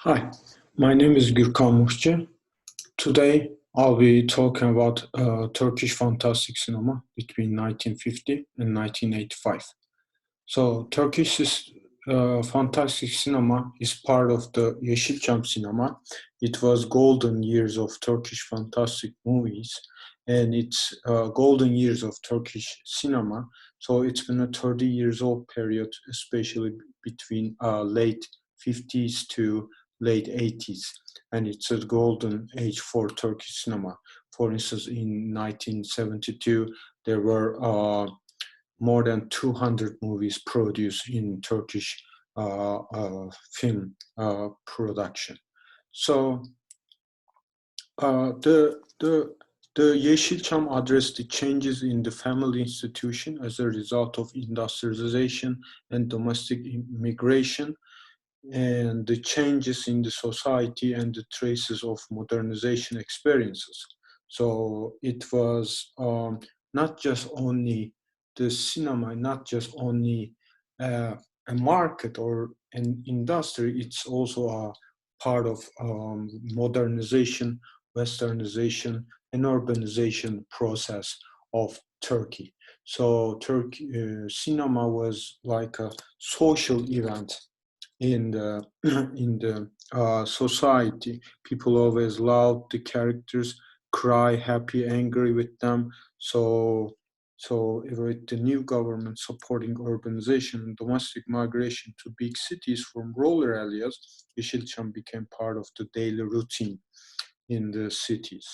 Hi, my name is Gurkan Mihci. Today I'll be talking about Turkish fantastic cinema between 1950 and 1985. So fantastic cinema is part of the Yeşilçam cinema. It was golden years of Turkish fantastic movies, and it's golden years of Turkish cinema. So it's been a 30 years old period, especially between late 50s to late 80s, and it's a golden age for Turkish cinema. For instance, in 1972, there were more than 200 movies produced in Turkish film production. So the Yeşilçam addressed the changes in the family institution as a result of industrialization and domestic immigration, and the changes in the society and the traces of modernization experiences. So it was not just only the cinema, not just only a market or an industry, it's also a part of modernization, westernization, and urbanization process of Turkey. So Turkey cinema was like a social event in the in the society. People always love the characters, cry happy, angry with them. So with the new government supporting urbanization and domestic migration to big cities from rural areas, Yeşilçam became part of the daily routine in the cities.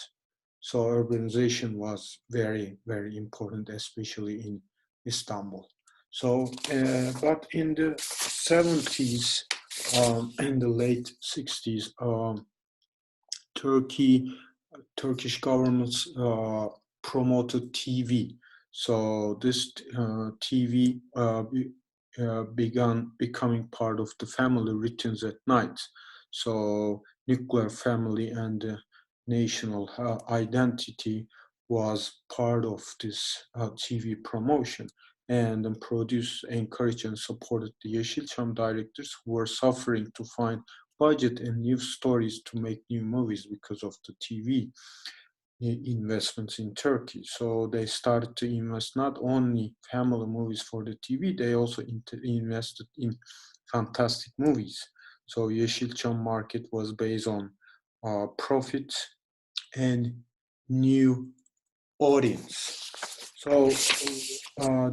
So urbanization was very, very important, especially in Istanbul. So, but in the 70s and the late 60s, Turkey, Turkish governments promoted TV. So this TV began becoming part of the family routines at night. So nuclear family and national identity was part of this TV promotion. And then produced, encouraged, and supported the Yeşilçam directors who were suffering to find budget and new stories to make new movies because of the TV investments in Turkey. So they started to invest not only family movies for the TV, they also invested in fantastic movies. So Yeşilçam market was based on profit and new audience. So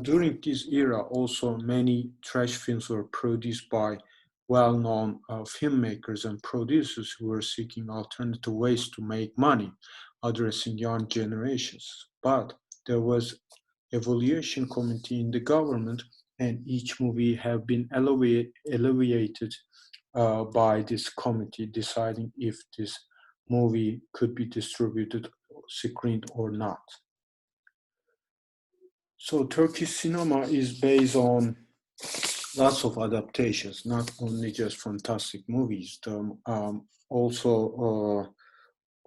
during this era, also many trash films were produced by well-known filmmakers and producers who were seeking alternative ways to make money, addressing young generations. But there was evaluation committee in the government, and each movie have been evaluated by this committee, deciding if this movie could be distributed, screened, or not. So Turkish cinema is based on lots of adaptations, not only just fantastic movies. Also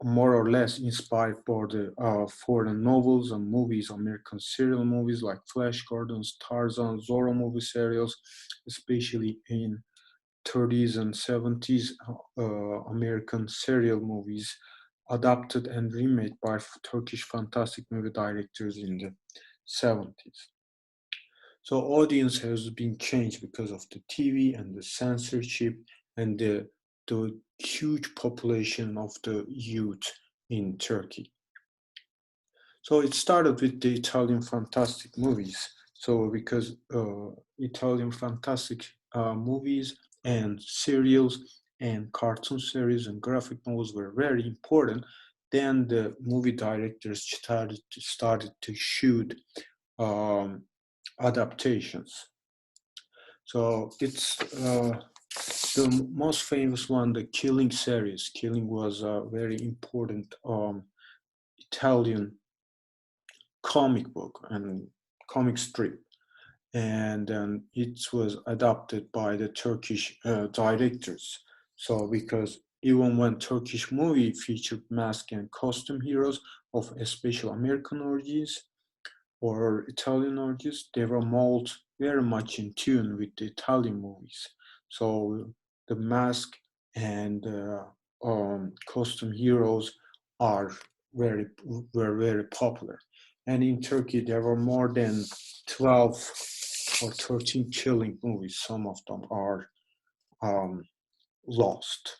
more or less inspired by the foreign novels and movies, American serial movies like Flash Gordon's Tarzan, Zorro movie serials, especially in 30s and 70s American serial movies adapted and remade by Turkish fantastic movie directors in the 70s. So audience has been changed because of the TV and the censorship and the huge population of the youth in Turkey. So it started with the Italian fantastic movies. So because Italian fantastic movies and serials and cartoon series and graphic novels were very important, then the movie directors started to shoot um, adaptations. So it's the most famous one, the Killing series. Killing was a very important Italian comic book and comic strip, and it was adapted by the Turkish directors. So because even when Turkish movie featured mask and costume heroes of especially American origins or Italian origins, they were molded very much in tune with the Italian movies. So the mask and costume heroes are were very popular. And in Turkey, there were more than 12 or 13 killing movies. Some of them are lost.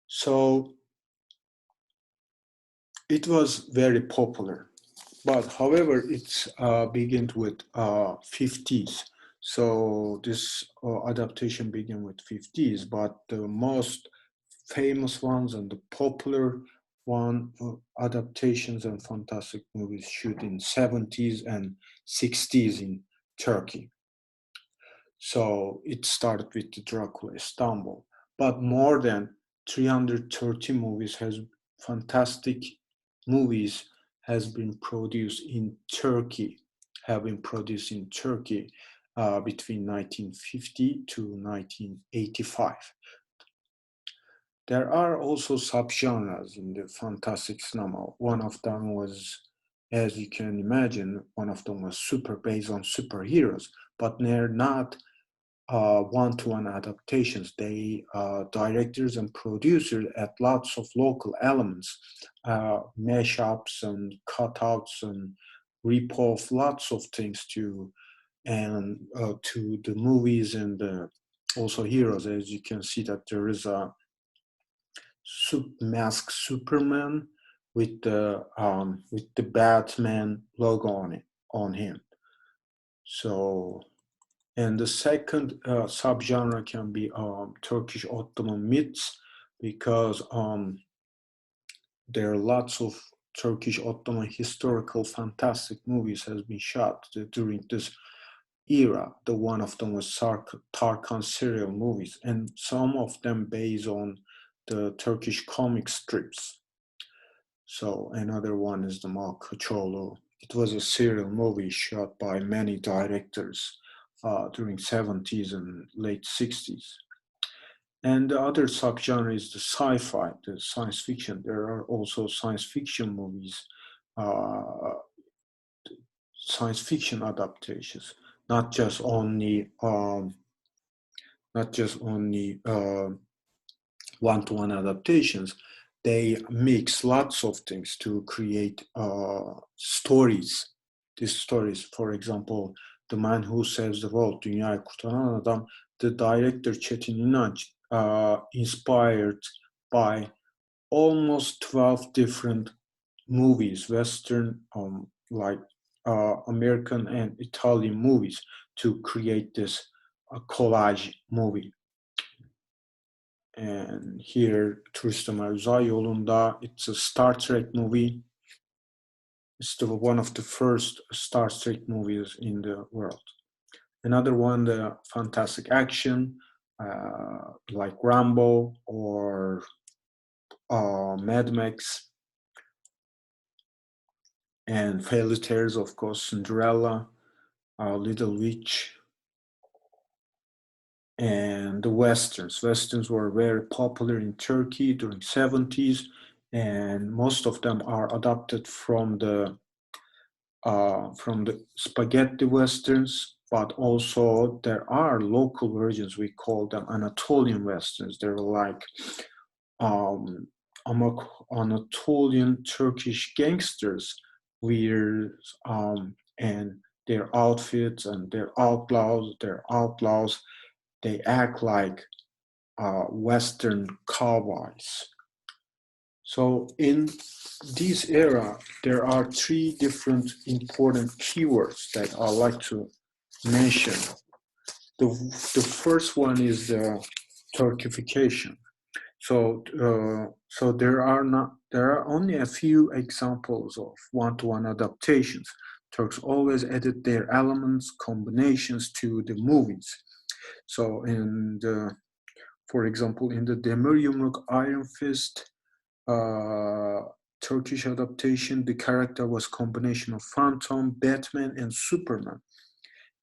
So it was very popular. But however, it's began with 50s. So this adaptation began with 50s, but the most famous ones and the popular one adaptations and fantastic movies shoot in 70s and 60s in Turkey. So it started with the Dracula Istanbul, but more than 330 movies has fantastic movies has been produced in Turkey, have been produced in Turkey between 1950 to 1985. There are also subgenres in the fantastic cinema. One of them was, as you can imagine, one of them was super based on superheroes, but they're not one-to-one adaptations. They directors and producers add lots of local elements, mashups and cutouts and rip off lots of things to the movies and also heroes. As you can see that there is a masked Superman with the Batman logo on him. So, and the second subgenre can be Turkish Ottoman myths, because there are lots of Turkish Ottoman historical fantastic movies has been shot during this era. The one of them was Tarkan serial movies, and some of them based on the Turkish comic strips. So another one is the Malkoçoğlu. It was a serial movie shot by many directors during 70s and late 60s. And the other subgenre is the sci-fi, the science fiction. There are also science fiction movies, science fiction adaptations, not just only one-to-one adaptations. They mix lots of things to create stories. These stories, for example, The Man Who Saves the World, Dünyayı Kurtaran Adam, the director Çetin İnanç inspired by almost 12 different movies, Western, like American and Italian movies, to create this collage movie. And here, Turist Ömer Uzay Yolunda, it's a Star Trek movie. It's one of the first Star Trek movies in the world. Another one, the fantastic action, like Rambo or Mad Max, and fairy tales, of course, Cinderella, Little Witch, and the westerns. Westerns were very popular in Turkey during 70s, and most of them are adapted from the spaghetti westerns, but also there are local versions. We call them Anatolian westerns. They're like Anatolian Turkish gangsters, and their outfits and their outlaws, they act like Western cowboys. So in this era, there are three different important keywords that I like to mention. The first one is the Turkification. So there are only a few examples of one-to-one adaptations. Turks always edit their elements, combinations to the movies. So for example, in the Demir Yumruk Iron Fist Turkish adaptation, the character was combination of Phantom, Batman, and Superman,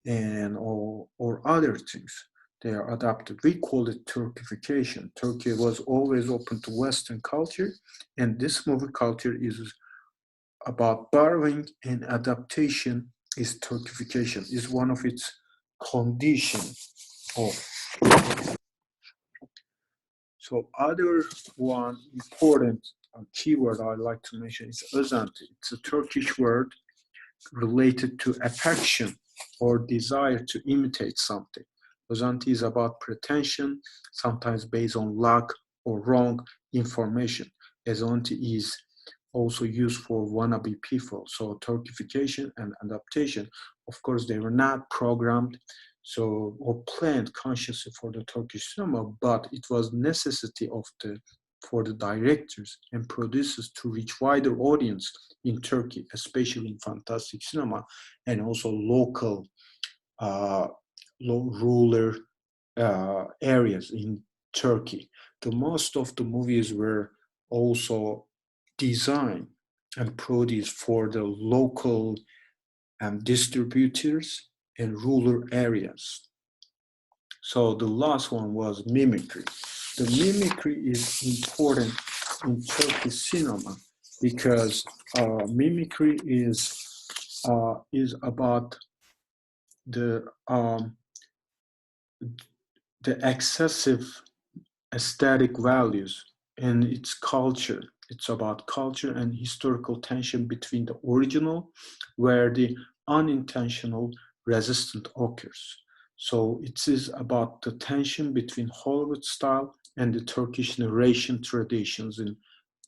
and or other things. They are adapted. We call it Turkification. Turkey was always open to Western culture, and this movie culture is about borrowing, and adaptation is Turkification, is one of its conditions of So other one important keyword I'd like to mention is özenti. It's a Turkish word related to affection or desire to imitate something. Özenti is about pretension, sometimes based on lack or wrong information. Özenti is also used for wannabe people. So Turkification and adaptation, of course, they were not programmed or planned consciously for the Turkish cinema, but it was necessity for the directors and producers to reach wider audience in Turkey, especially in fantastic cinema, and also local, rural areas in Turkey. The most of the movies were also designed and produced for the local distributors in rural areas. So the last one was mimicry. The mimicry is important in Turkish cinema because mimicry is about the excessive aesthetic values and its culture. It's about culture and historical tension between the original, where the unintentional resistance occurs. So it is about the tension between Hollywood style and the Turkish narration traditions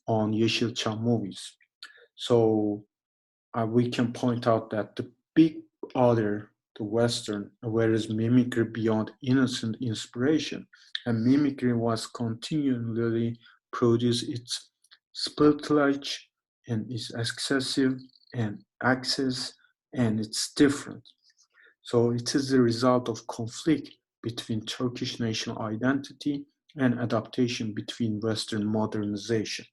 on Yeşilçam movies. So we can point out that the big other, the Western, whereas mimicry beyond innocent inspiration, and mimicry was continually produce its spillage and is excessive and access and it's different. So it is the result of conflict between Turkish national identity and adaptation between Western modernization.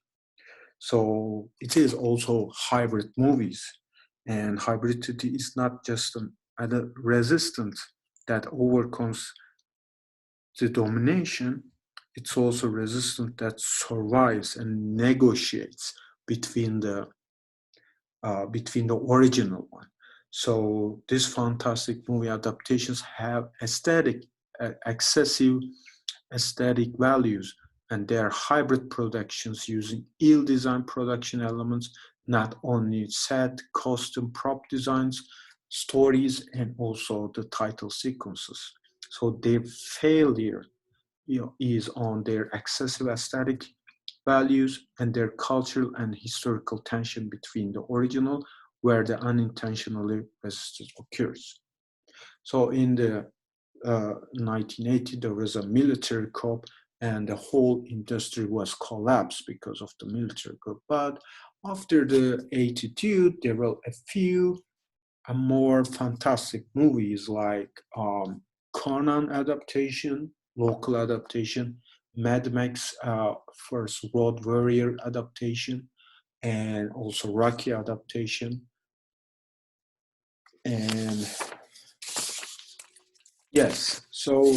So it is also hybrid movies, and hybridity is not just a resistance that overcomes the domination, it's also resistance that survives and negotiates between the original one. So these fantastic movie adaptations have excessive aesthetic values, and they are hybrid productions using ill-designed production elements, not only set, costume, prop designs, stories, and also the title sequences. So their failure is on their excessive aesthetic values and their cultural and historical tension between the original, where the unintentionally resistance occurs. So in the 1980, there was a military coup and the whole industry was collapsed because of the military coup. But after the 82, there were a few more fantastic movies like Conan adaptation, local adaptation, Mad Max First Road Warrior adaptation, and also Rocky adaptation. And yes, so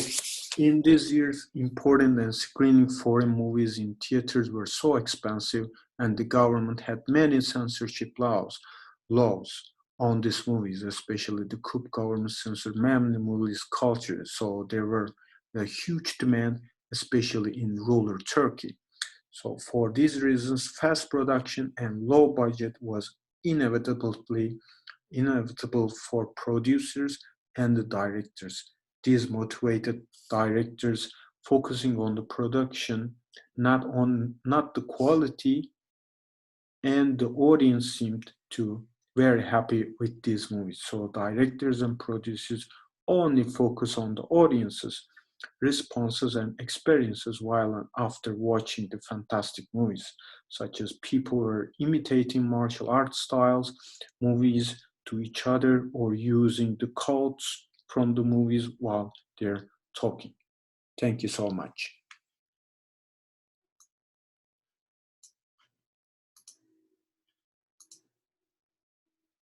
in these years, importing and screening foreign movies in theaters were so expensive, and the government had many censorship laws on these movies, especially the coup government censored many movies culture. So there were a huge demand, especially in rural Turkey. So for these reasons, fast production and low budget was inevitable for producers and the directors. These motivated directors focusing on the production, not the quality, and the audience seemed to very happy with these movies. So directors and producers only focus on the audiences, responses and experiences while and after watching the fantastic movies, such as people were imitating martial art styles, movies to each other, or using the quotes from the movies while they're talking. Thank you so much.